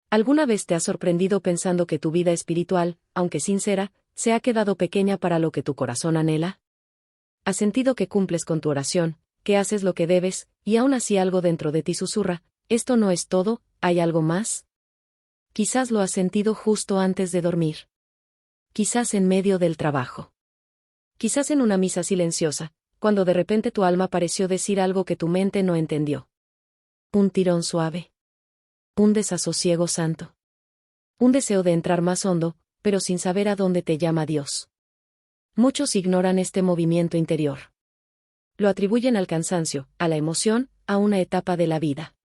¿Alguna vez te has sorprendido pensando que tu vida espiritual, aunque sincera, se ha quedado pequeña para lo que tu corazón anhela? ¿Has sentido que cumples con tu oración, que haces lo que debes, y aún así algo dentro de ti susurra, esto no es todo, hay algo más? Quizás lo has sentido justo antes de dormir. Quizás en medio del trabajo. Quizás en una misa silenciosa, cuando de repente tu alma pareció decir algo que tu mente no entendió. Un tirón suave. Un desasosiego santo. Un deseo de entrar más hondo, pero sin saber a dónde te llama Dios. Muchos ignoran este movimiento interior. Lo atribuyen al cansancio, a la emoción, a una etapa de la vida.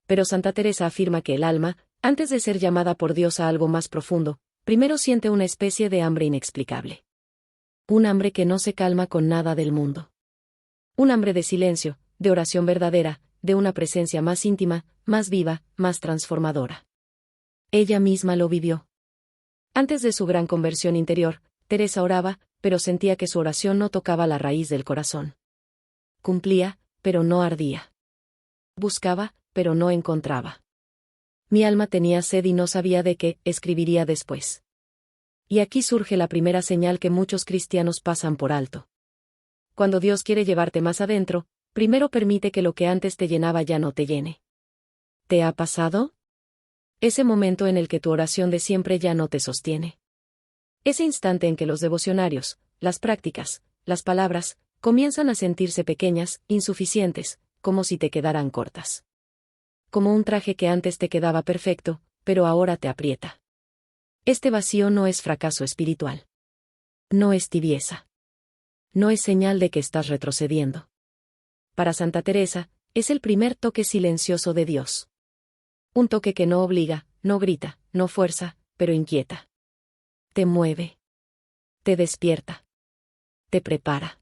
Pero Santa Teresa afirma que el alma, antes de ser llamada por Dios a algo más profundo, primero siente una especie de hambre inexplicable. Un hambre que no se calma con nada del mundo. Un hambre de silencio, de oración verdadera, de una presencia más íntima, más viva, más transformadora. Ella misma lo vivió. Antes de su gran conversión interior, Teresa oraba, pero sentía que su oración no tocaba la raíz del corazón. Cumplía, pero no ardía. Buscaba, pero no encontraba. Mi alma tenía sed y no sabía de qué, escribiría después. Y aquí surge la primera señal que muchos cristianos pasan por alto. Cuando Dios quiere llevarte más adentro, primero permite que lo que antes te llenaba ya no te llene. ¿Te ha pasado? Ese momento en el que tu oración de siempre ya no te sostiene. Ese instante en que los devocionarios, las prácticas, las palabras, comienzan a sentirse pequeñas, insuficientes, como si te quedaran cortas. Como un traje que antes te quedaba perfecto, pero ahora te aprieta. Este vacío no es fracaso espiritual. No es tibieza. No es señal de que estás retrocediendo. Para Santa Teresa, es el primer toque silencioso de Dios. Un toque que no obliga, no grita, no fuerza, pero inquieta. Te mueve. Te despierta. Te prepara.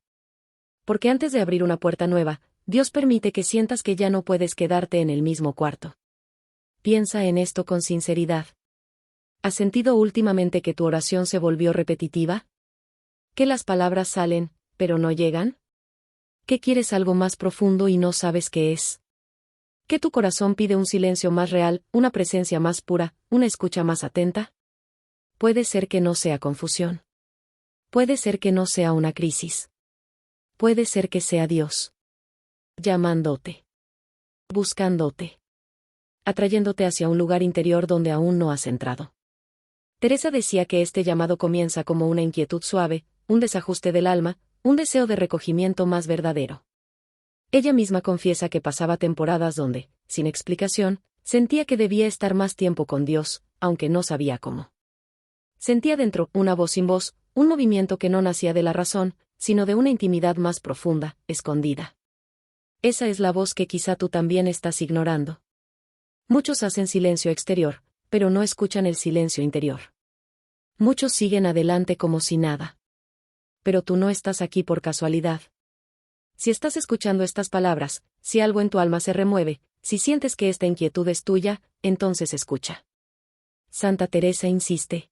Porque antes de abrir una puerta nueva, Dios permite que sientas que ya no puedes quedarte en el mismo cuarto. Piensa en esto con sinceridad. ¿Has sentido últimamente que tu oración se volvió repetitiva? ¿Que las palabras salen, pero no llegan? ¿Que quieres algo más profundo y no sabes qué es? ¿Que tu corazón pide un silencio más real, una presencia más pura, una escucha más atenta? Puede ser que no sea confusión. Puede ser que no sea una crisis. Puede ser que sea Dios. Llamándote. Buscándote. Atrayéndote hacia un lugar interior donde aún no has entrado. Teresa decía que este llamado comienza como una inquietud suave, un desajuste del alma, un deseo de recogimiento más verdadero. Ella misma confiesa que pasaba temporadas donde, sin explicación, sentía que debía estar más tiempo con Dios, aunque no sabía cómo. Sentía dentro una voz sin voz, un movimiento que no nacía de la razón, sino de una intimidad más profunda, escondida. Esa es la voz que quizá tú también estás ignorando. Muchos hacen silencio exterior, pero no escuchan el silencio interior. Muchos siguen adelante como si nada. Pero tú no estás aquí por casualidad. Si estás escuchando estas palabras, si algo en tu alma se remueve, si sientes que esta inquietud es tuya, entonces escucha. Santa Teresa insiste.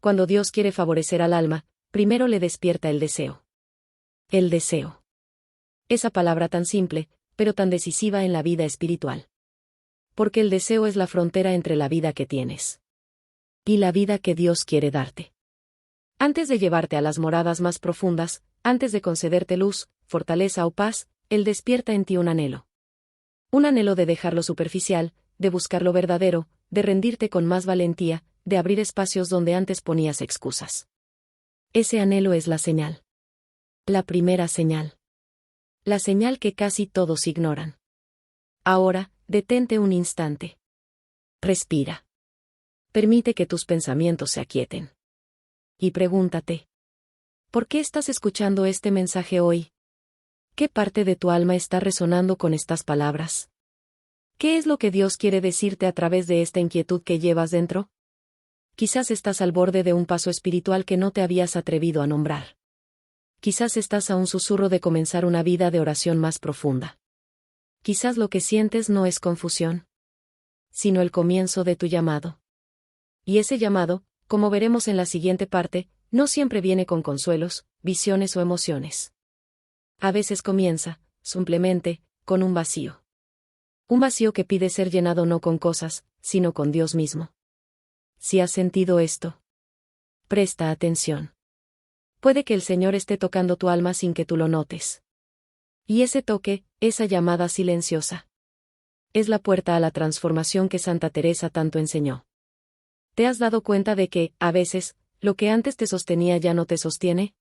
Cuando Dios quiere favorecer al alma, primero le despierta el deseo. El deseo. Esa palabra tan simple, pero tan decisiva en la vida espiritual. Porque el deseo es la frontera entre la vida que tienes y la vida que Dios quiere darte. Antes de llevarte a las moradas más profundas, antes de concederte luz, fortaleza o paz, Él despierta en ti un anhelo. Un anhelo de dejar lo superficial, de buscar lo verdadero, de rendirte con más valentía, de abrir espacios donde antes ponías excusas. Ese anhelo es la señal. La primera señal. La señal que casi todos ignoran. Ahora, detente un instante. Respira. Permite que tus pensamientos se aquieten. Y pregúntate. ¿Por qué estás escuchando este mensaje hoy? ¿Qué parte de tu alma está resonando con estas palabras? ¿Qué es lo que Dios quiere decirte a través de esta inquietud que llevas dentro? Quizás estás al borde de un paso espiritual que no te habías atrevido a nombrar. Quizás estás a un susurro de comenzar una vida de oración más profunda. Quizás lo que sientes no es confusión, sino el comienzo de tu llamado. Y ese llamado, como veremos en la siguiente parte, no siempre viene con consuelos, visiones o emociones. A veces comienza, simplemente, con un vacío. Un vacío que pide ser llenado no con cosas, sino con Dios mismo. Si has sentido esto, presta atención. Puede que el Señor esté tocando tu alma sin que tú lo notes. Y ese toque, esa llamada silenciosa, es la puerta a la transformación que Santa Teresa tanto enseñó. ¿Te has dado cuenta de que, a veces, lo que antes te sostenía ya no te sostiene?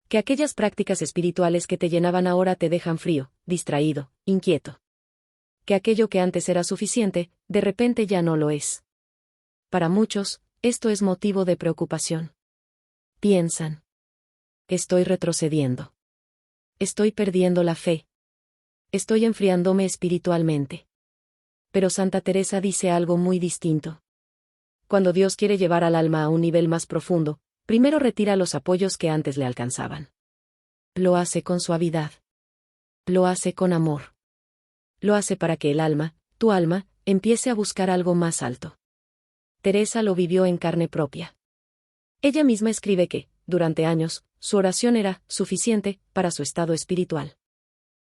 Que aquellas prácticas espirituales que te llenaban ahora te dejan frío, distraído, inquieto. Que aquello que antes era suficiente, de repente ya no lo es. Para muchos, esto es motivo de preocupación. Piensan: estoy retrocediendo. Estoy perdiendo la fe. Estoy enfriándome espiritualmente. Pero Santa Teresa dice algo muy distinto. Cuando Dios quiere llevar al alma a un nivel más profundo, primero retira los apoyos que antes le alcanzaban. Lo hace con suavidad. Lo hace con amor. Lo hace para que el alma, tu alma, empiece a buscar algo más alto. Teresa lo vivió en carne propia. Ella misma escribe que, durante años, su oración era suficiente para su estado espiritual.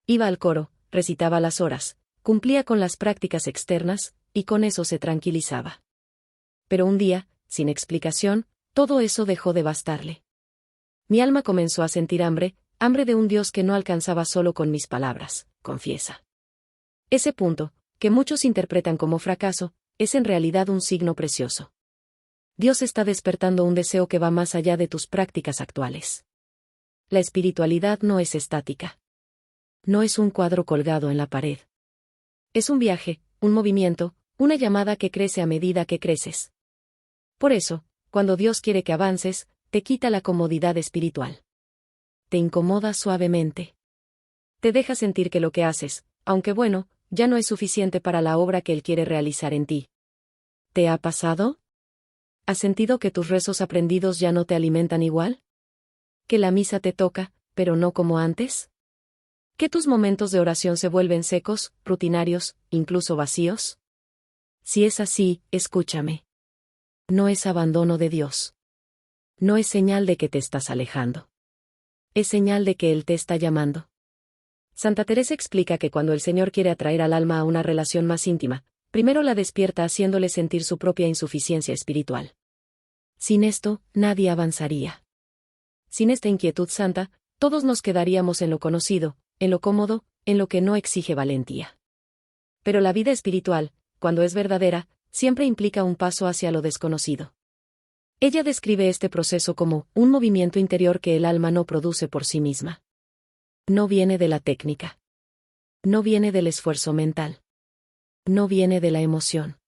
Iba al coro, recitaba las horas, cumplía con las prácticas externas, y con eso se tranquilizaba. Pero un día, sin explicación, todo eso dejó de bastarle. Mi alma comenzó a sentir hambre, hambre de un Dios que no alcanzaba solo con mis palabras, confiesa. Ese punto, que muchos interpretan como fracaso, es en realidad un signo precioso. Dios está despertando un deseo que va más allá de tus prácticas actuales. La espiritualidad no es estática. No es un cuadro colgado en la pared. Es un viaje, un movimiento, una llamada que crece a medida que creces. Por eso, cuando Dios quiere que avances, te quita la comodidad espiritual. Te incomoda suavemente. Te deja sentir que lo que haces, aunque bueno, ya no es suficiente para la obra que Él quiere realizar en ti. ¿Te ha pasado? ¿Has sentido que tus rezos aprendidos ya no te alimentan igual? ¿Que la misa te toca, pero no como antes? ¿Que tus momentos de oración se vuelven secos, rutinarios, incluso vacíos? Si es así, escúchame. No es abandono de Dios. No es señal de que te estás alejando. Es señal de que Él te está llamando. Santa Teresa explica que cuando el Señor quiere atraer al alma a una relación más íntima, primero la despierta haciéndole sentir su propia insuficiencia espiritual. Sin esto, nadie avanzaría. Sin esta inquietud santa, todos nos quedaríamos en lo conocido, en lo cómodo, en lo que no exige valentía. Pero la vida espiritual, cuando es verdadera, siempre implica un paso hacia lo desconocido. Ella describe este proceso como un movimiento interior que el alma no produce por sí misma. No viene de la técnica. No viene del esfuerzo mental. No viene de la emoción.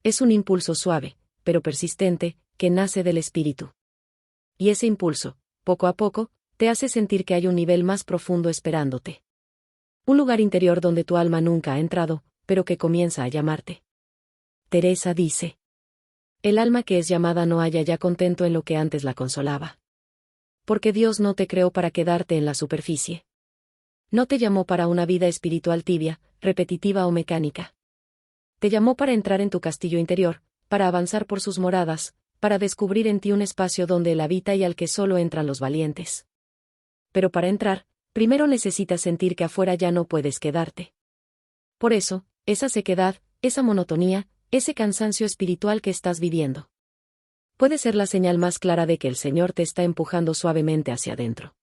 Es un impulso suave, pero persistente, que nace del espíritu. Y ese impulso, poco a poco, te hace sentir que hay un nivel más profundo esperándote. Un lugar interior donde tu alma nunca ha entrado, pero que comienza a llamarte. Teresa dice: el alma que es llamada no halla ya contento en lo que antes la consolaba. Porque Dios no te creó para quedarte en la superficie. No te llamó para una vida espiritual tibia, repetitiva o mecánica. Te llamó para entrar en tu castillo interior, para avanzar por sus moradas, para descubrir en ti un espacio donde Él habita y al que solo entran los valientes. Pero para entrar, primero necesitas sentir que afuera ya no puedes quedarte. Por eso, esa sequedad, esa monotonía, ese cansancio espiritual que estás viviendo, puede ser la señal más clara de que el Señor te está empujando suavemente hacia adentro.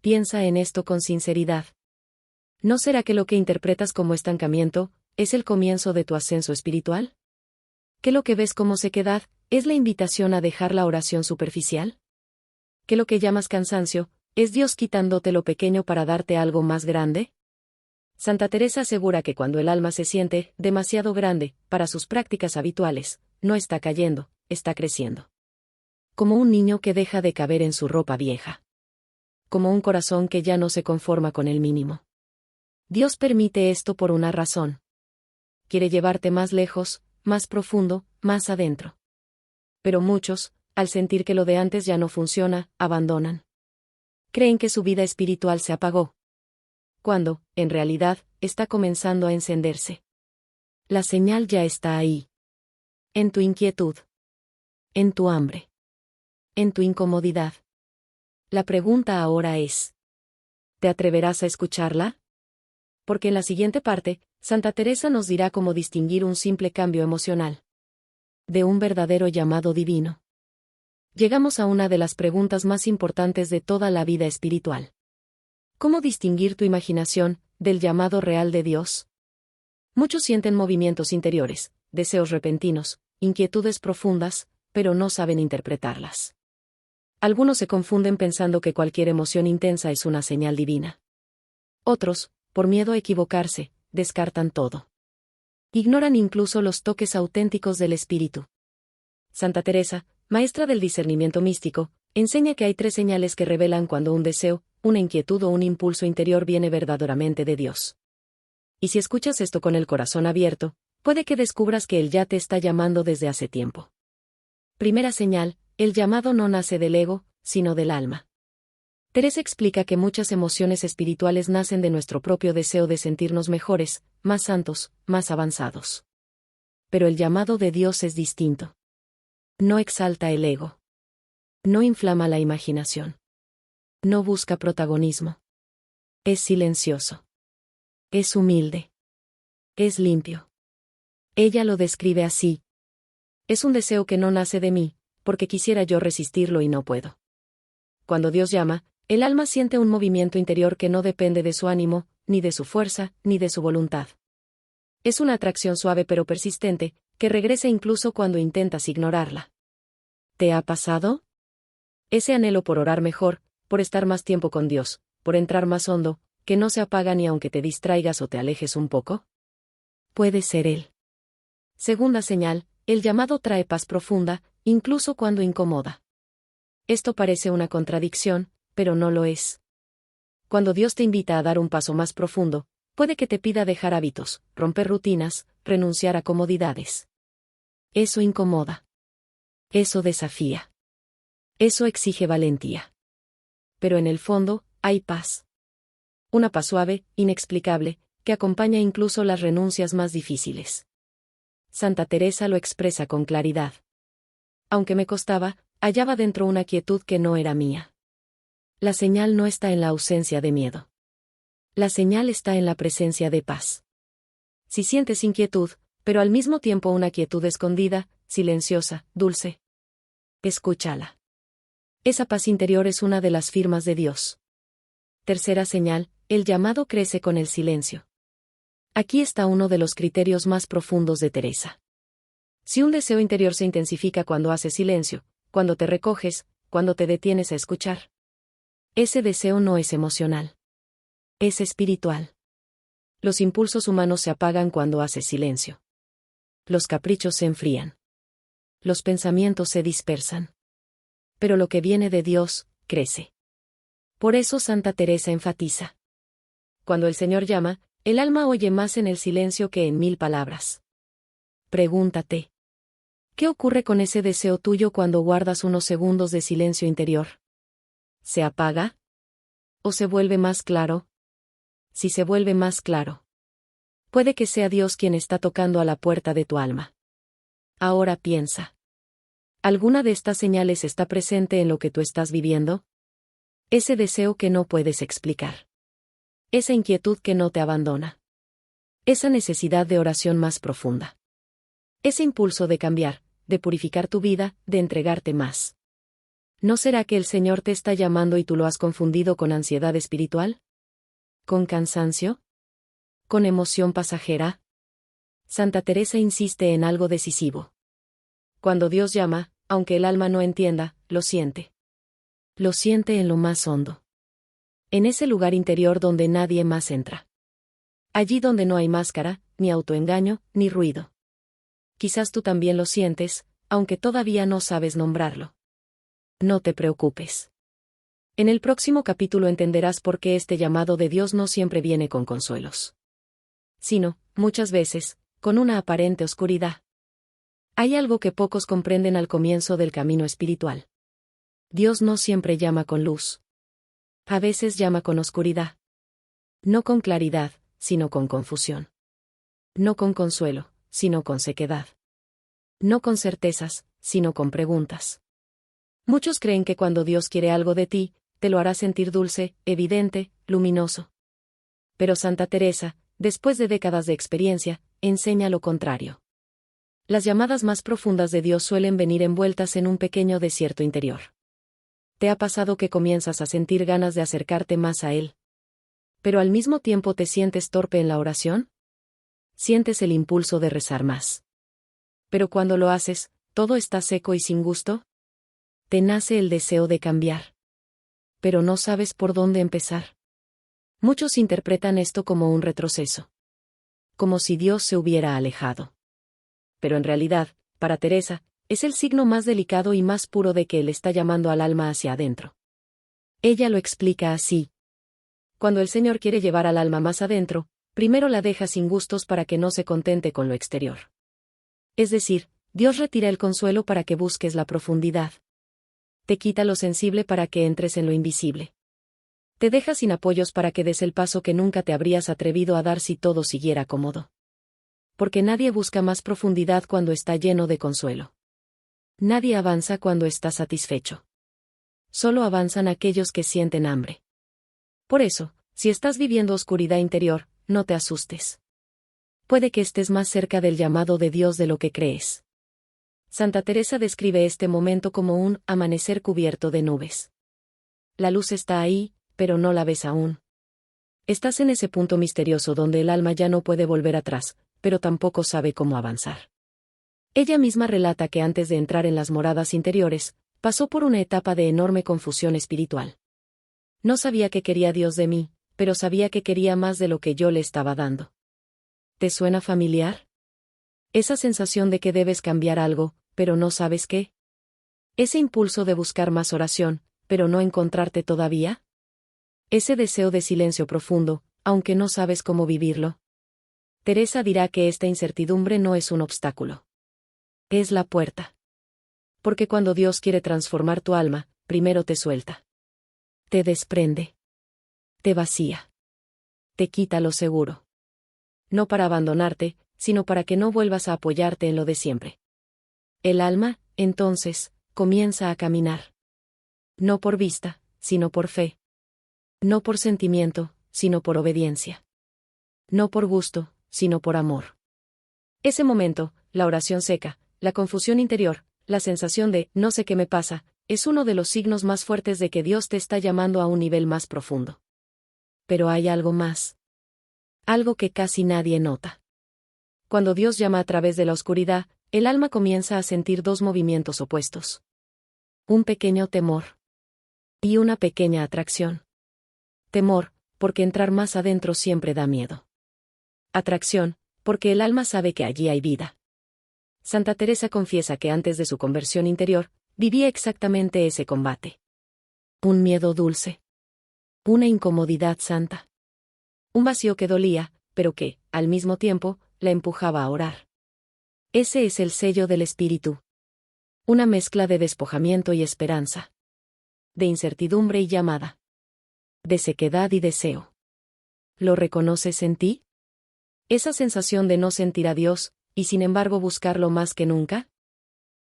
Piensa en esto con sinceridad. ¿No será que lo que interpretas como estancamiento es el comienzo de tu ascenso espiritual? ¿Que lo que ves como sequedad es la invitación a dejar la oración superficial? ¿Que lo que llamas cansancio es Dios quitándote lo pequeño para darte algo más grande? Santa Teresa asegura que cuando el alma se siente demasiado grande para sus prácticas habituales, no está cayendo, está creciendo. Como un niño que deja de caber en su ropa vieja. Como un corazón que ya no se conforma con el mínimo. Dios permite esto por una razón. Quiere llevarte más lejos, más profundo, más adentro. Pero muchos, al sentir que lo de antes ya no funciona, abandonan. Creen que su vida espiritual se apagó. Cuando, en realidad, está comenzando a encenderse. La señal ya está ahí. En tu inquietud. En tu hambre. En tu incomodidad. La pregunta ahora es: ¿te atreverás a escucharla? Porque en la siguiente parte, Santa Teresa nos dirá cómo distinguir un simple cambio emocional de un verdadero llamado divino. Llegamos a una de las preguntas más importantes de toda la vida espiritual. ¿Cómo distinguir tu imaginación del llamado real de Dios? Muchos sienten movimientos interiores, deseos repentinos, inquietudes profundas, pero no saben interpretarlas. Algunos se confunden pensando que cualquier emoción intensa es una señal divina. Otros, por miedo a equivocarse, descartan todo. Ignoran incluso los toques auténticos del espíritu. Santa Teresa, maestra del discernimiento místico, enseña que hay 3 señales que revelan cuando un deseo, una inquietud o un impulso interior viene verdaderamente de Dios. Y si escuchas esto con el corazón abierto, puede que descubras que Él ya te está llamando desde hace tiempo. Primera señal, el llamado no nace del ego, sino del alma. Teresa explica que muchas emociones espirituales nacen de nuestro propio deseo de sentirnos mejores, más santos, más avanzados. Pero el llamado de Dios es distinto. No exalta el ego. No inflama la imaginación. No busca protagonismo. Es silencioso. Es humilde. Es limpio. Ella lo describe así. Es un deseo que no nace de mí, porque quisiera yo resistirlo y no puedo. Cuando Dios llama, el alma siente un movimiento interior que no depende de su ánimo, ni de su fuerza, ni de su voluntad. Es una atracción suave pero persistente, que regresa incluso cuando intentas ignorarla. ¿Te ha pasado? Ese anhelo por orar mejor, por estar más tiempo con Dios, por entrar más hondo, que no se apaga ni aunque te distraigas o te alejes un poco. Puede ser Él. Segunda señal, el llamado trae paz profunda, incluso cuando incomoda. Esto parece una contradicción, pero no lo es. Cuando Dios te invita a dar un paso más profundo, puede que te pida dejar hábitos, romper rutinas, renunciar a comodidades. Eso incomoda. Eso desafía. Eso exige valentía. Pero en el fondo, hay paz. Una paz suave, inexplicable, que acompaña incluso las renuncias más difíciles. Santa Teresa lo expresa con claridad. Aunque me costaba, hallaba dentro una quietud que no era mía. La señal no está en la ausencia de miedo. La señal está en la presencia de paz. Si sientes inquietud, pero al mismo tiempo una quietud escondida, silenciosa, dulce, escúchala. Esa paz interior es una de las firmas de Dios. Tercera señal, el llamado crece con el silencio. Aquí está uno de los criterios más profundos de Teresa. Si un deseo interior se intensifica cuando haces silencio, cuando te recoges, cuando te detienes a escuchar, ese deseo no es emocional. Es espiritual. Los impulsos humanos se apagan cuando haces silencio. Los caprichos se enfrían. Los pensamientos se dispersan. Pero lo que viene de Dios, crece. Por eso Santa Teresa enfatiza. Cuando el Señor llama, el alma oye más en el silencio que en 1000 palabras. Pregúntate. ¿Qué ocurre con ese deseo tuyo cuando guardas unos segundos de silencio interior? ¿Se apaga? ¿O se vuelve más claro? Si se vuelve más claro, puede que sea Dios quien está tocando a la puerta de tu alma. Ahora piensa. ¿Alguna de estas señales está presente en lo que tú estás viviendo? Ese deseo que no puedes explicar. Esa inquietud que no te abandona. Esa necesidad de oración más profunda. Ese impulso de cambiar, de purificar tu vida, de entregarte más. ¿No será que el Señor te está llamando y tú lo has confundido con ansiedad espiritual? ¿Con cansancio? ¿Con emoción pasajera? Santa Teresa insiste en algo decisivo. Cuando Dios llama, aunque el alma no entienda, lo siente. Lo siente en lo más hondo. En ese lugar interior donde nadie más entra. Allí donde no hay máscara, ni autoengaño, ni ruido. Quizás tú también lo sientes, aunque todavía no sabes nombrarlo. No te preocupes. En el próximo capítulo entenderás por qué este llamado de Dios no siempre viene con consuelos. Sino, muchas veces, con una aparente oscuridad. Hay algo que pocos comprenden al comienzo del camino espiritual. Dios no siempre llama con luz. A veces llama con oscuridad. No con claridad, sino con confusión. No con consuelo, sino con sequedad. No con certezas, sino con preguntas. Muchos creen que cuando Dios quiere algo de ti, te lo hará sentir dulce, evidente, luminoso. Pero Santa Teresa, después de décadas de experiencia, enseña lo contrario. Las llamadas más profundas de Dios suelen venir envueltas en un pequeño desierto interior. ¿Te ha pasado que comienzas a sentir ganas de acercarte más a Él? Pero al mismo tiempo te sientes torpe en la oración? ¿Sientes el impulso de rezar más? Pero cuando lo haces, ¿todo está seco y sin gusto? Te nace el deseo de cambiar. Pero no sabes por dónde empezar. Muchos interpretan esto como un retroceso. Como si Dios se hubiera alejado. Pero en realidad, para Teresa, es el signo más delicado y más puro de que Él está llamando al alma hacia adentro. Ella lo explica así. Cuando el Señor quiere llevar al alma más adentro, primero la deja sin gustos para que no se contente con lo exterior. Es decir, Dios retira el consuelo para que busques la profundidad. Te quita lo sensible para que entres en lo invisible. Te deja sin apoyos para que des el paso que nunca te habrías atrevido a dar si todo siguiera cómodo. Porque nadie busca más profundidad cuando está lleno de consuelo. Nadie avanza cuando está satisfecho. Solo avanzan aquellos que sienten hambre. Por eso, si estás viviendo oscuridad interior, no te asustes. Puede que estés más cerca del llamado de Dios de lo que crees. Santa Teresa describe este momento como un amanecer cubierto de nubes. La luz está ahí, pero no la ves aún. Estás en ese punto misterioso donde el alma ya no puede volver atrás, pero tampoco sabe cómo avanzar. Ella misma relata que antes de entrar en las moradas interiores, pasó por una etapa de enorme confusión espiritual. No sabía qué quería Dios de mí, pero sabía que quería más de lo que yo le estaba dando. ¿Te suena familiar? Esa sensación de que debes cambiar algo, pero no sabes qué. Ese impulso de buscar más oración, pero no encontrarte todavía. Ese deseo de silencio profundo, aunque no sabes cómo vivirlo. Teresa dirá que esta incertidumbre no es un obstáculo. Es la puerta. Porque cuando Dios quiere transformar tu alma, primero te suelta. Te desprende. Te vacía. Te quita lo seguro. No para abandonarte, sino para que no vuelvas a apoyarte en lo de siempre. El alma, entonces, comienza a caminar. No por vista, sino por fe. No por sentimiento, sino por obediencia. No por gusto, sino por amor. Ese momento, la oración seca, la confusión interior, la sensación de no sé qué me pasa, es uno de los signos más fuertes de que Dios te está llamando a un nivel más profundo. Pero hay algo más. Algo que casi nadie nota. Cuando Dios llama a través de la oscuridad, el alma comienza a sentir dos movimientos opuestos. Un pequeño temor. Y una pequeña atracción. Temor, porque entrar más adentro siempre da miedo. Atracción, porque el alma sabe que allí hay vida. Santa Teresa confiesa que antes de su conversión interior, vivía exactamente ese combate. Un miedo dulce. Una incomodidad santa. Un vacío que dolía, pero que, al mismo tiempo, la empujaba a orar. Ese es el sello del espíritu. Una mezcla de despojamiento y esperanza. De incertidumbre y llamada. De sequedad y deseo. ¿Lo reconoces en ti? Esa sensación de no sentir a Dios, y sin embargo buscarlo más que nunca.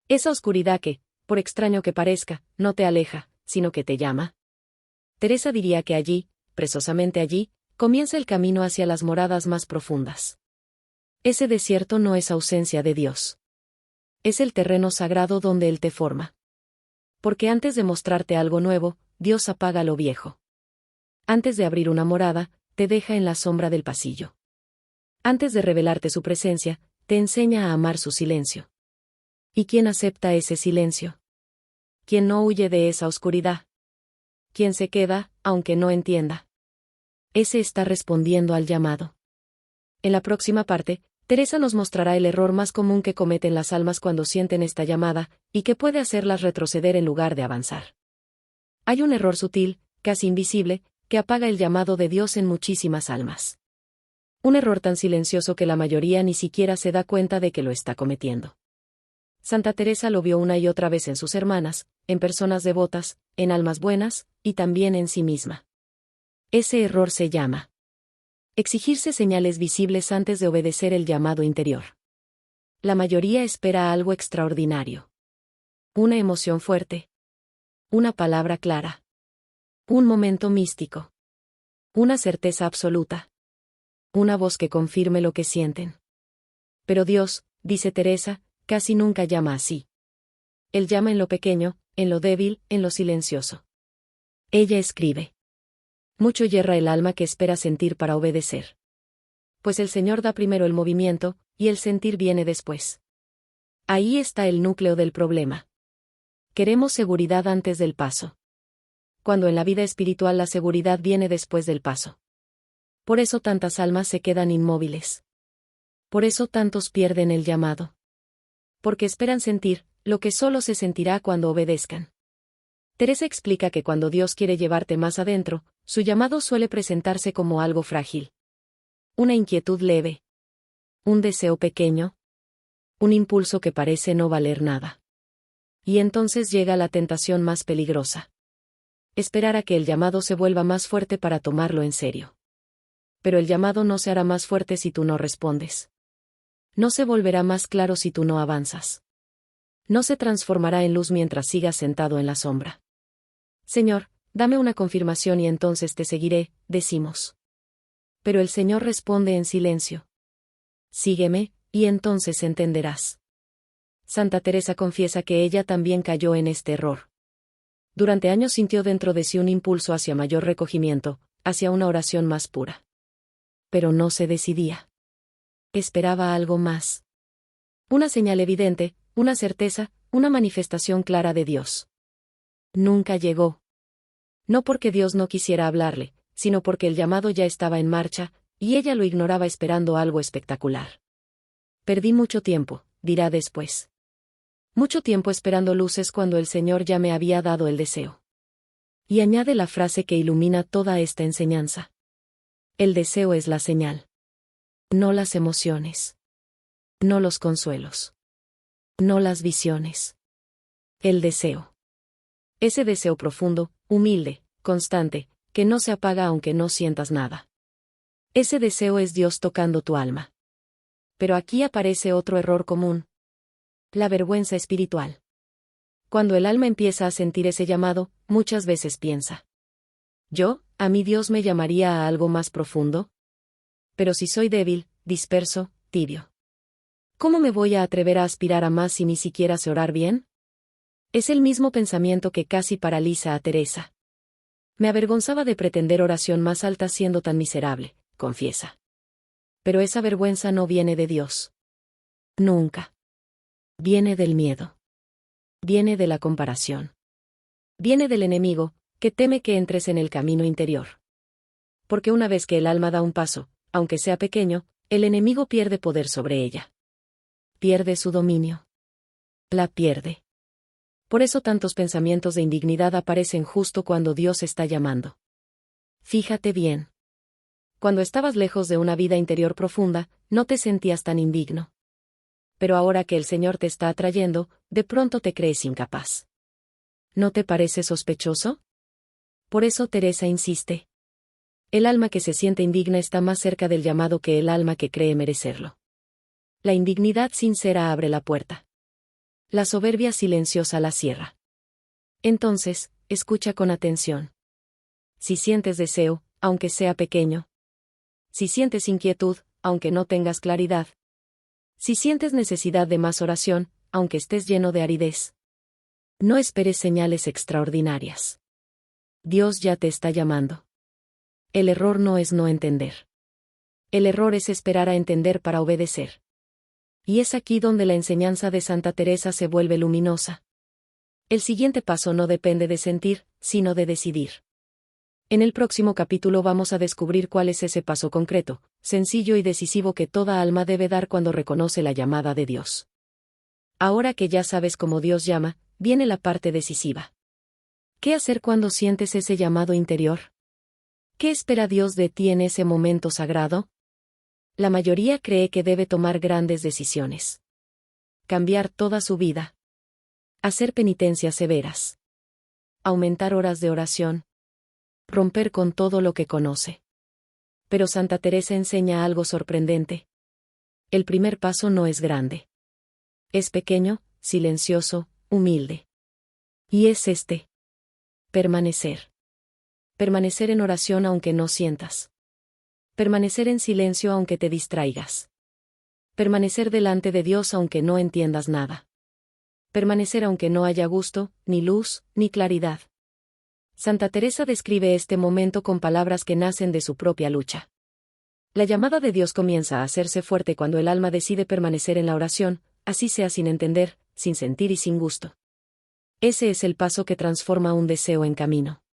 Esa oscuridad que, por extraño que parezca, no te aleja, sino que te llama. Teresa diría que allí, precisamente allí, comienza el camino hacia las moradas más profundas. Ese desierto no es ausencia de Dios. Es el terreno sagrado donde Él te forma. Porque antes de mostrarte algo nuevo, Dios apaga lo viejo. Antes de abrir una morada, te deja en la sombra del pasillo. Antes de revelarte su presencia, te enseña a amar su silencio. ¿Y quién acepta ese silencio? ¿Quién no huye de esa oscuridad? ¿Quién se queda, aunque no entienda? Ese está respondiendo al llamado. En la próxima parte, Teresa nos mostrará el error más común que cometen las almas cuando sienten esta llamada, y que puede hacerlas retroceder en lugar de avanzar. Hay un error sutil, casi invisible, que apaga el llamado de Dios en muchísimas almas. Un error tan silencioso que la mayoría ni siquiera se da cuenta de que lo está cometiendo. Santa Teresa lo vio una y otra vez en sus hermanas, en personas devotas, en almas buenas, y también en sí misma. Ese error se llama exigirse señales visibles antes de obedecer el llamado interior. La mayoría espera algo extraordinario. Una emoción fuerte. Una palabra clara. Un momento místico. Una certeza absoluta. Una voz que confirme lo que sienten. Pero Dios, dice Teresa, casi nunca llama así. Él llama en lo pequeño, en lo débil, en lo silencioso. Ella escribe. Mucho yerra el alma que espera sentir para obedecer. Pues el Señor da primero el movimiento, y el sentir viene después. Ahí está el núcleo del problema. Queremos seguridad antes del paso. Cuando en la vida espiritual la seguridad viene después del paso. Por eso tantas almas se quedan inmóviles. Por eso tantos pierden el llamado. Porque esperan sentir lo que solo se sentirá cuando obedezcan. Teresa explica que cuando Dios quiere llevarte más adentro, su llamado suele presentarse como algo frágil. Una inquietud leve. Un deseo pequeño. Un impulso que parece no valer nada. Y entonces llega la tentación más peligrosa. Esperar a que el llamado se vuelva más fuerte para tomarlo en serio. Pero el llamado no se hará más fuerte si tú no respondes. No se volverá más claro si tú no avanzas. No se transformará en luz mientras sigas sentado en la sombra. Señor, dame una confirmación y entonces te seguiré, decimos. Pero el Señor responde en silencio. Sígueme, y entonces entenderás. Santa Teresa confiesa que ella también cayó en este error. Durante años sintió dentro de sí un impulso hacia mayor recogimiento, hacia una oración más pura. Pero no se decidía. Esperaba algo más. Una señal evidente, una certeza, una manifestación clara de Dios. Nunca llegó. No porque Dios no quisiera hablarle, sino porque el llamado ya estaba en marcha, y ella lo ignoraba esperando algo espectacular. Perdí mucho tiempo, dirá después. Mucho tiempo esperando luces cuando el Señor ya me había dado el deseo. Y añade la frase que ilumina toda esta enseñanza. El deseo es la señal. No las emociones. No los consuelos. No las visiones. El deseo. Ese deseo profundo, humilde, constante, que no se apaga aunque no sientas nada. Ese deseo es Dios tocando tu alma. Pero aquí aparece otro error común. La vergüenza espiritual. Cuando el alma empieza a sentir ese llamado, muchas veces piensa. ¿A mí Dios me llamaría a algo más profundo? Pero si soy débil, disperso, tibio. ¿Cómo me voy a atrever a aspirar a más si ni siquiera sé orar bien? Es el mismo pensamiento que casi paraliza a Teresa. Me avergonzaba de pretender oración más alta siendo tan miserable, confiesa. Pero esa vergüenza no viene de Dios. Nunca. Viene del miedo. Viene de la comparación. Viene del enemigo, que teme que entres en el camino interior. Porque una vez que el alma da un paso, aunque sea pequeño, el enemigo pierde poder sobre ella. Pierde su dominio. La pierde. Por eso tantos pensamientos de indignidad aparecen justo cuando Dios está llamando. Fíjate bien. Cuando estabas lejos de una vida interior profunda, no te sentías tan indigno. Pero ahora que el Señor te está atrayendo, de pronto te crees incapaz. ¿No te parece sospechoso? Por eso Teresa insiste. El alma que se siente indigna está más cerca del llamado que el alma que cree merecerlo. La indignidad sincera abre la puerta. La soberbia silenciosa la cierra. Entonces, escucha con atención. Si sientes deseo, aunque sea pequeño. Si sientes inquietud, aunque no tengas claridad. Si sientes necesidad de más oración, aunque estés lleno de aridez. No esperes señales extraordinarias. Dios ya te está llamando. El error no es no entender. El error es esperar a entender para obedecer. Y es aquí donde la enseñanza de Santa Teresa se vuelve luminosa. El siguiente paso no depende de sentir, sino de decidir. En el próximo capítulo vamos a descubrir cuál es ese paso concreto, sencillo y decisivo que toda alma debe dar cuando reconoce la llamada de Dios. Ahora que ya sabes cómo Dios llama, viene la parte decisiva. ¿Qué hacer cuando sientes ese llamado interior? ¿Qué espera Dios de ti en ese momento sagrado? La mayoría cree que debe tomar grandes decisiones. Cambiar toda su vida. Hacer penitencias severas. Aumentar horas de oración. Romper con todo lo que conoce. Pero Santa Teresa enseña algo sorprendente. El primer paso no es grande. Es pequeño, silencioso, humilde. Y es este. Permanecer. Permanecer en oración aunque no sientas. Permanecer en silencio aunque te distraigas. Permanecer delante de Dios aunque no entiendas nada. Permanecer aunque no haya gusto, ni luz, ni claridad. Santa Teresa describe este momento con palabras que nacen de su propia lucha. La llamada de Dios comienza a hacerse fuerte cuando el alma decide permanecer en la oración, así sea sin entender, sin sentir y sin gusto. Ese es el paso que transforma un deseo en camino.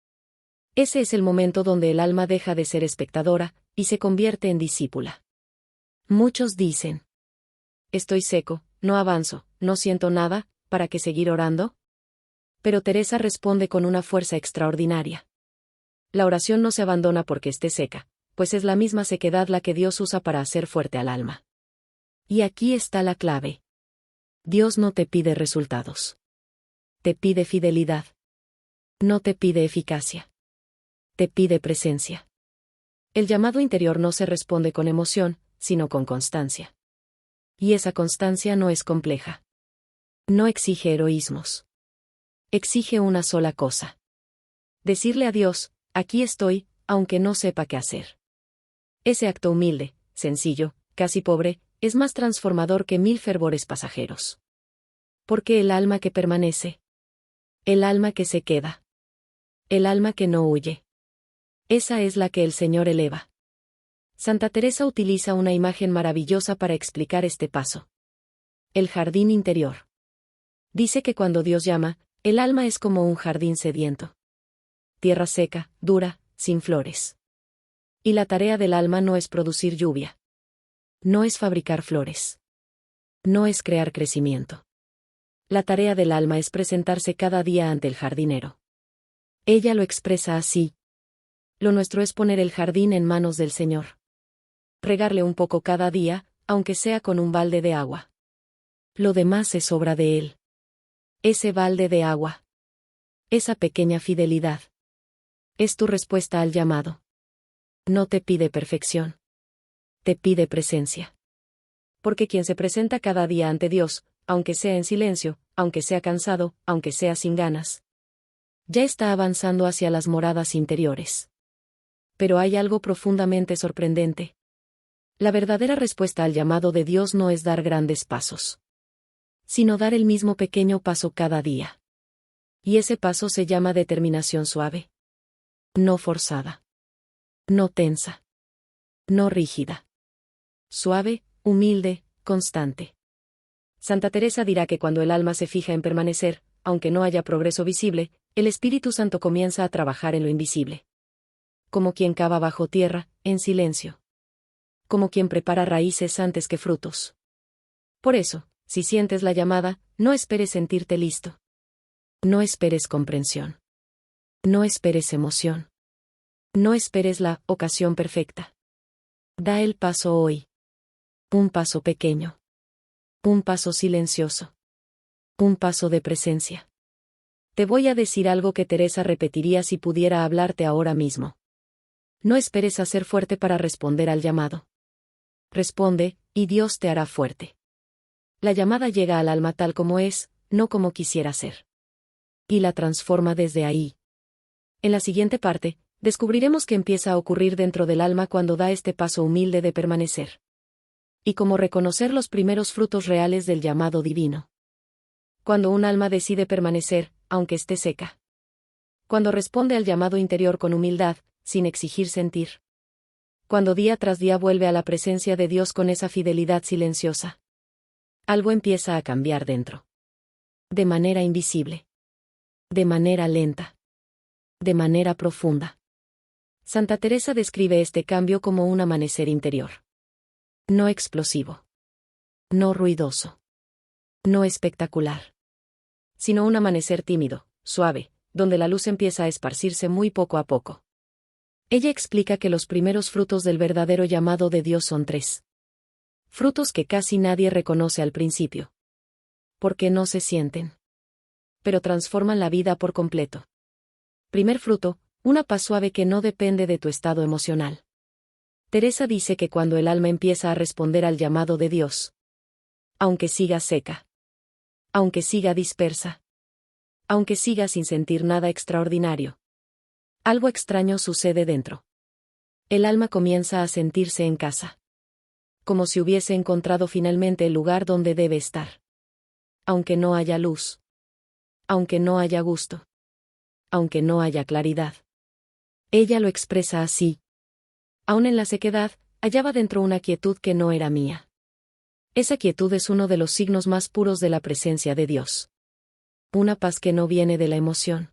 Ese es el momento donde el alma deja de ser espectadora y se convierte en discípula. Muchos dicen: estoy seco, no avanzo, no siento nada, ¿para qué seguir orando? Pero Teresa responde con una fuerza extraordinaria. La oración no se abandona porque esté seca, pues es la misma sequedad la que Dios usa para hacer fuerte al alma. Y aquí está la clave. Dios no te pide resultados. Te pide fidelidad. No te pide eficacia. Te pide presencia. El llamado interior no se responde con emoción, sino con constancia. Y esa constancia no es compleja. No exige heroísmos. Exige una sola cosa. Decirle a Dios: aquí estoy, aunque no sepa qué hacer. Ese acto humilde, sencillo, casi pobre, es más transformador que 1000 fervores pasajeros. Porque el alma que permanece, el alma que se queda, el alma que no huye, esa es la que el Señor eleva. Santa Teresa utiliza una imagen maravillosa para explicar este paso. El jardín interior. Dice que cuando Dios llama, el alma es como un jardín sediento. Tierra seca, dura, sin flores. Y la tarea del alma no es producir lluvia. No es fabricar flores. No es crear crecimiento. La tarea del alma es presentarse cada día ante el jardinero. Ella lo expresa así: lo nuestro es poner el jardín en manos del Señor. Regarle un poco cada día, aunque sea con un balde de agua. Lo demás es obra de Él. Ese balde de agua. Esa pequeña fidelidad. Es tu respuesta al llamado. No te pide perfección. Te pide presencia. Porque quien se presenta cada día ante Dios, aunque sea en silencio, aunque sea cansado, aunque sea sin ganas, ya está avanzando hacia las moradas interiores. Pero hay algo profundamente sorprendente. La verdadera respuesta al llamado de Dios no es dar grandes pasos, sino dar el mismo pequeño paso cada día. Y ese paso se llama determinación suave. No forzada. No tensa. No rígida. Suave, humilde, constante. Santa Teresa dirá que cuando el alma se fija en permanecer, aunque no haya progreso visible, el Espíritu Santo comienza a trabajar en lo invisible. Como quien cava bajo tierra, en silencio. Como quien prepara raíces antes que frutos. Por eso, si sientes la llamada, no esperes sentirte listo. No esperes comprensión. No esperes emoción. No esperes la ocasión perfecta. Da el paso hoy. Un paso pequeño. Un paso silencioso. Un paso de presencia. Te voy a decir algo que Teresa repetiría si pudiera hablarte ahora mismo. No esperes a ser fuerte para responder al llamado. Responde, y Dios te hará fuerte. La llamada llega al alma tal como es, no como quisiera ser. Y la transforma desde ahí. En la siguiente parte, descubriremos qué empieza a ocurrir dentro del alma cuando da este paso humilde de permanecer. Y cómo reconocer los primeros frutos reales del llamado divino. Cuando un alma decide permanecer, aunque esté seca. Cuando responde al llamado interior con humildad, sin exigir sentir. Cuando día tras día vuelve a la presencia de Dios con esa fidelidad silenciosa. Algo empieza a cambiar dentro. De manera invisible. De manera lenta. De manera profunda. Santa Teresa describe este cambio como un amanecer interior. No explosivo. No ruidoso. No espectacular. Sino un amanecer tímido, suave, donde la luz empieza a esparcirse muy poco a poco. Ella explica que los primeros frutos del verdadero llamado de Dios son 3. Frutos que casi nadie reconoce al principio. Porque no se sienten. Pero transforman la vida por completo. Primer fruto, una paz suave que no depende de tu estado emocional. Teresa dice que cuando el alma empieza a responder al llamado de Dios, aunque siga seca, aunque siga dispersa, aunque siga sin sentir nada extraordinario, algo extraño sucede dentro. el alma comienza a sentirse en casa. Como si hubiese encontrado finalmente el lugar donde debe estar. Aunque no haya luz. Aunque no haya gusto. Aunque no haya claridad. Ella lo expresa así. Aún en la sequedad, hallaba dentro una quietud que no era mía. Esa quietud es uno de los signos más puros de la presencia de Dios. Una paz que no viene de la emoción.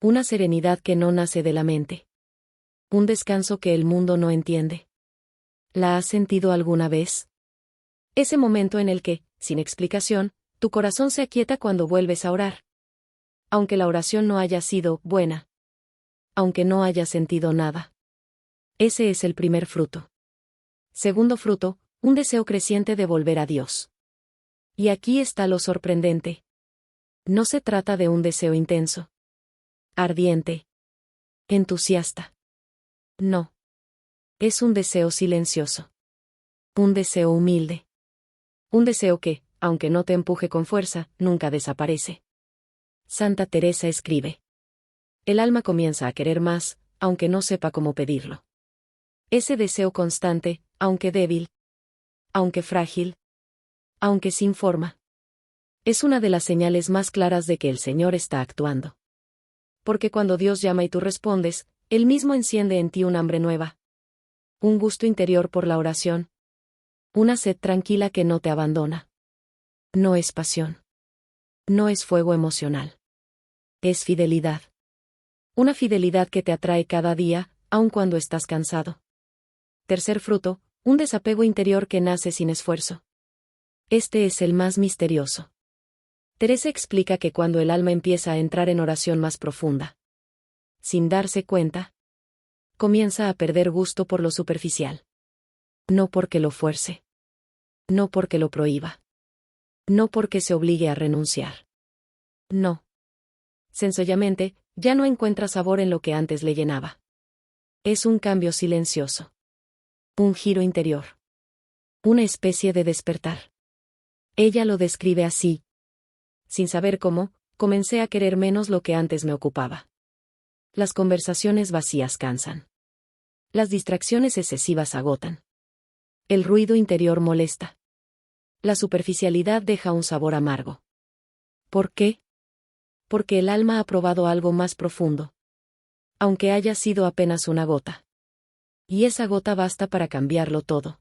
Una serenidad que no nace de la mente. Un descanso que el mundo no entiende. ¿La has sentido alguna vez? Ese momento en el que, sin explicación, tu corazón se aquieta cuando vuelves a orar. Aunque la oración no haya sido buena. Aunque no hayas sentido nada. Ese es el primer fruto. Segundo fruto, un deseo creciente de volver a Dios. Y aquí está lo sorprendente. No se trata de un deseo intenso. Ardiente. Entusiasta. No. Es un deseo silencioso. Un deseo humilde. Un deseo que, aunque no te empuje con fuerza, nunca desaparece. Santa Teresa escribe. El alma comienza a querer más, aunque no sepa cómo pedirlo. Ese deseo constante, aunque débil, aunque frágil, aunque sin forma, es una de las señales más claras de que el Señor está actuando. Porque cuando Dios llama y tú respondes, Él mismo enciende en ti un hambre nueva. Un gusto interior por la oración. Una sed tranquila que no te abandona. No es pasión. No es fuego emocional. Es fidelidad. Una fidelidad que te atrae cada día, aun cuando estás cansado. Tercer fruto, un desapego interior que nace sin esfuerzo. Este es el más misterioso. Teresa explica que cuando el alma empieza a entrar en oración más profunda, sin darse cuenta, comienza a perder gusto por lo superficial. No porque lo fuerce. No porque lo prohíba. No porque se obligue a renunciar. No. Sencillamente, ya no encuentra sabor en lo que antes le llenaba. Es un cambio silencioso. Un giro interior. Una especie de despertar. Ella lo describe así. Sin saber cómo, comencé a querer menos lo que antes me ocupaba. Las conversaciones vacías cansan. Las distracciones excesivas agotan. El ruido interior molesta. La superficialidad deja un sabor amargo. ¿Por qué? Porque el alma ha probado algo más profundo. Aunque haya sido apenas una gota. Y esa gota basta para cambiarlo todo.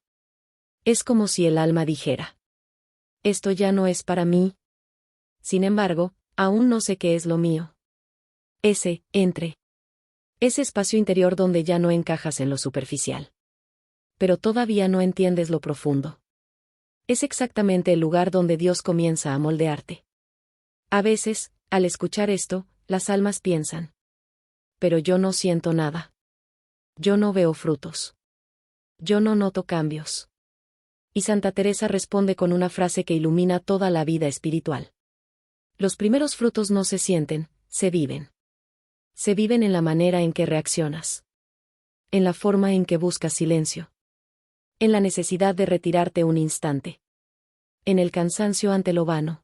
Es como si el alma dijera: esto ya no es para mí. Sin embargo, aún no sé qué es lo mío. Ese espacio interior donde ya no encajas en lo superficial. Pero todavía no entiendes lo profundo. Es exactamente el lugar donde Dios comienza a moldearte. A veces, al escuchar esto, las almas piensan: pero yo no siento nada. Yo no veo frutos. Yo no noto cambios. Y Santa Teresa responde con una frase que ilumina toda la vida espiritual. Los primeros frutos no se sienten, se viven. Se viven en la manera en que reaccionas. En la forma en que buscas silencio. En la necesidad de retirarte un instante. En el cansancio ante lo vano.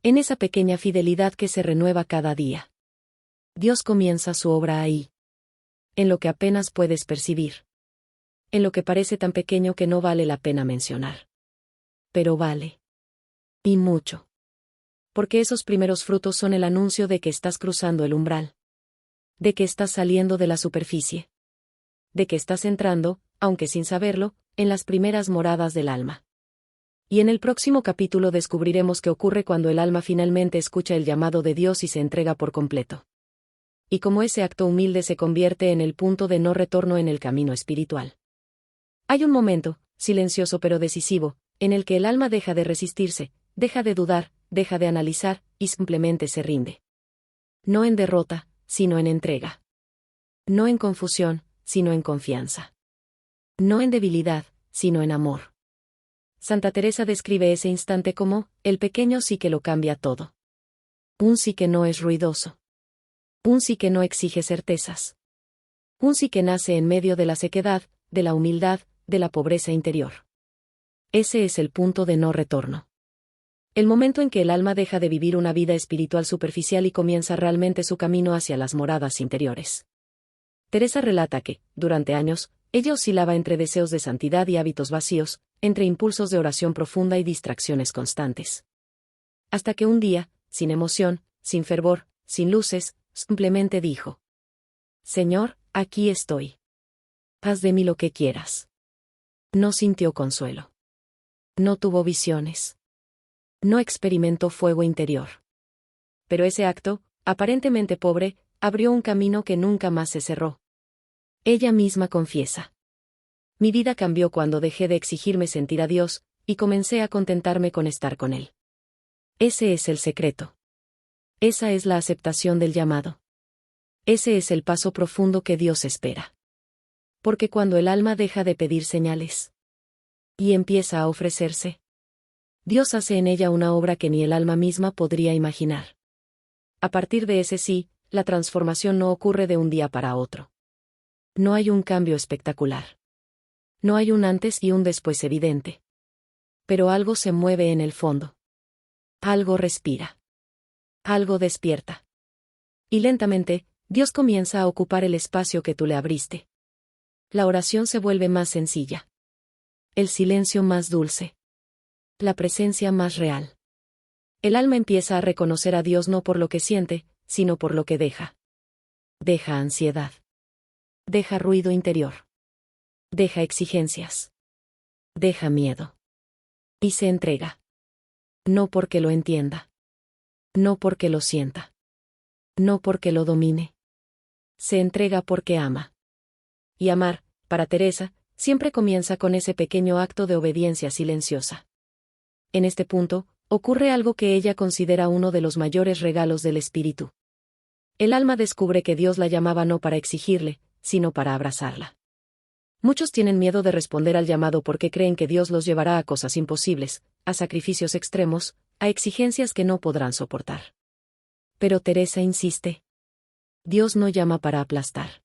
En esa pequeña fidelidad que se renueva cada día. Dios comienza su obra ahí. En lo que apenas puedes percibir. En lo que parece tan pequeño que no vale la pena mencionar. Pero vale. Y mucho. Porque esos primeros frutos son el anuncio de que estás cruzando el umbral. De que estás saliendo de la superficie. De que estás entrando, aunque sin saberlo, en las primeras moradas del alma. Y en el próximo capítulo descubriremos qué ocurre cuando el alma finalmente escucha el llamado de Dios y se entrega por completo. Y cómo ese acto humilde se convierte en el punto de no retorno en el camino espiritual. Hay un momento, silencioso pero decisivo, en el que el alma deja de resistirse, deja de dudar, deja de analizar, y simplemente se rinde. No en derrota, sino en entrega. No en confusión, sino en confianza. No en debilidad, sino en amor. Santa Teresa describe ese instante como el pequeño sí que lo cambia todo. Un sí que no es ruidoso. Un sí que no exige certezas. Un sí que nace en medio de la sequedad, de la humildad, de la pobreza interior. Ese es el punto de no retorno. El momento en que el alma deja de vivir una vida espiritual superficial y comienza realmente su camino hacia las moradas interiores. Teresa relata que, durante años, ella oscilaba entre deseos de santidad y hábitos vacíos, entre impulsos de oración profunda y distracciones constantes. Hasta que un día, sin emoción, sin fervor, sin luces, simplemente dijo: Señor, aquí estoy. Haz de mí lo que quieras. No sintió consuelo. No tuvo visiones. No experimentó fuego interior. Pero ese acto, aparentemente pobre, abrió un camino que nunca más se cerró. Ella misma confiesa: mi vida cambió cuando dejé de exigirme sentir a Dios, y comencé a contentarme con estar con Él. Ese es el secreto. Esa es la aceptación del llamado. Ese es el paso profundo que Dios espera. Porque cuando el alma deja de pedir señales y empieza a ofrecerse, Dios hace en ella una obra que ni el alma misma podría imaginar. A partir de ese sí, la transformación no ocurre de un día para otro. No hay un cambio espectacular. No hay un antes y un después evidente. Pero algo se mueve en el fondo. Algo respira. Algo despierta. Y lentamente, Dios comienza a ocupar el espacio que tú le abriste. La oración se vuelve más sencilla. El silencio más dulce. La presencia más real. El alma empieza a reconocer a Dios no por lo que siente, sino por lo que deja. Deja ansiedad. Deja ruido interior. Deja exigencias. Deja miedo. Y se entrega. No porque lo entienda. No porque lo sienta. No porque lo domine. Se entrega porque ama. Y amar, para Teresa, siempre comienza con ese pequeño acto de obediencia silenciosa. En este punto, ocurre algo que ella considera uno de los mayores regalos del espíritu. El alma descubre que Dios la llamaba no para exigirle, sino para abrazarla. Muchos tienen miedo de responder al llamado porque creen que Dios los llevará a cosas imposibles, a sacrificios extremos, a exigencias que no podrán soportar. Pero Teresa insiste. Dios no llama para aplastar.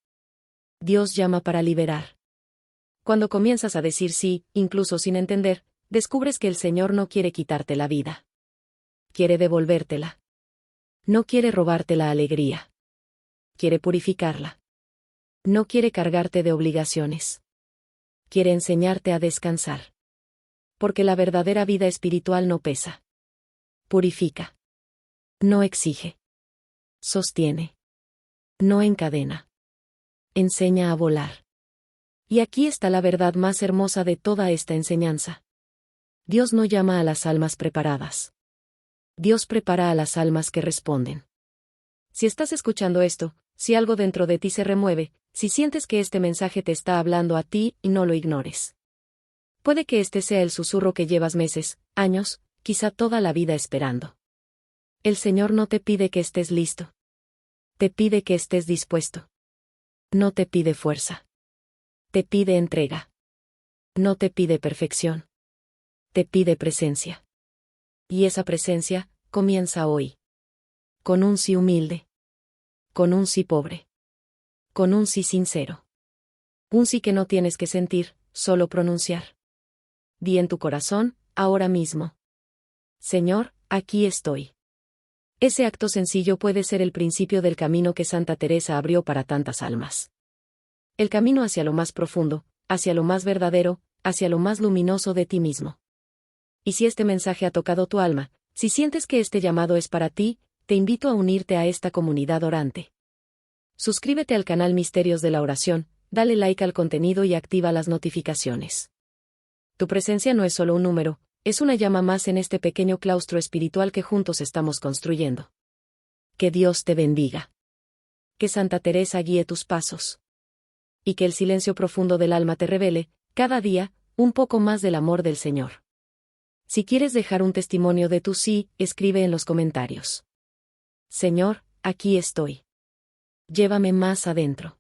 Dios llama para liberar. Cuando comienzas a decir sí, incluso sin entender, descubres que el Señor no quiere quitarte la vida. Quiere devolvértela. No quiere robarte la alegría. Quiere purificarla. No quiere cargarte de obligaciones. Quiere enseñarte a descansar. Porque la verdadera vida espiritual no pesa. Purifica. No exige. Sostiene. No encadena. Enseña a volar. Y aquí está la verdad más hermosa de toda esta enseñanza. Dios no llama a las almas preparadas. Dios prepara a las almas que responden. Si estás escuchando esto, si algo dentro de ti se remueve, si sientes que este mensaje te está hablando a ti, y no lo ignores. Puede que este sea el susurro que llevas meses, años, quizá toda la vida esperando. El Señor no te pide que estés listo. Te pide que estés dispuesto. No te pide fuerza. Te pide entrega. No te pide perfección. Te pide presencia. Y esa presencia comienza hoy. Con un sí humilde. Con un sí pobre. Con un sí sincero. Un sí que no tienes que sentir, solo pronunciar. Di en tu corazón, ahora mismo: Señor, aquí estoy. Ese acto sencillo puede ser el principio del camino que Santa Teresa abrió para tantas almas. El camino hacia lo más profundo, hacia lo más verdadero, hacia lo más luminoso de ti mismo. Y si este mensaje ha tocado tu alma, si sientes que este llamado es para ti, te invito a unirte a esta comunidad orante. Suscríbete al canal Misterios de la Oración, dale like al contenido y activa las notificaciones. Tu presencia no es solo un número, es una llama más en este pequeño claustro espiritual que juntos estamos construyendo. Que Dios te bendiga. Que Santa Teresa guíe tus pasos. Y que el silencio profundo del alma te revele, cada día, un poco más del amor del Señor. Si quieres dejar un testimonio de tu sí, escribe en los comentarios: Señor, aquí estoy. Llévame más adentro.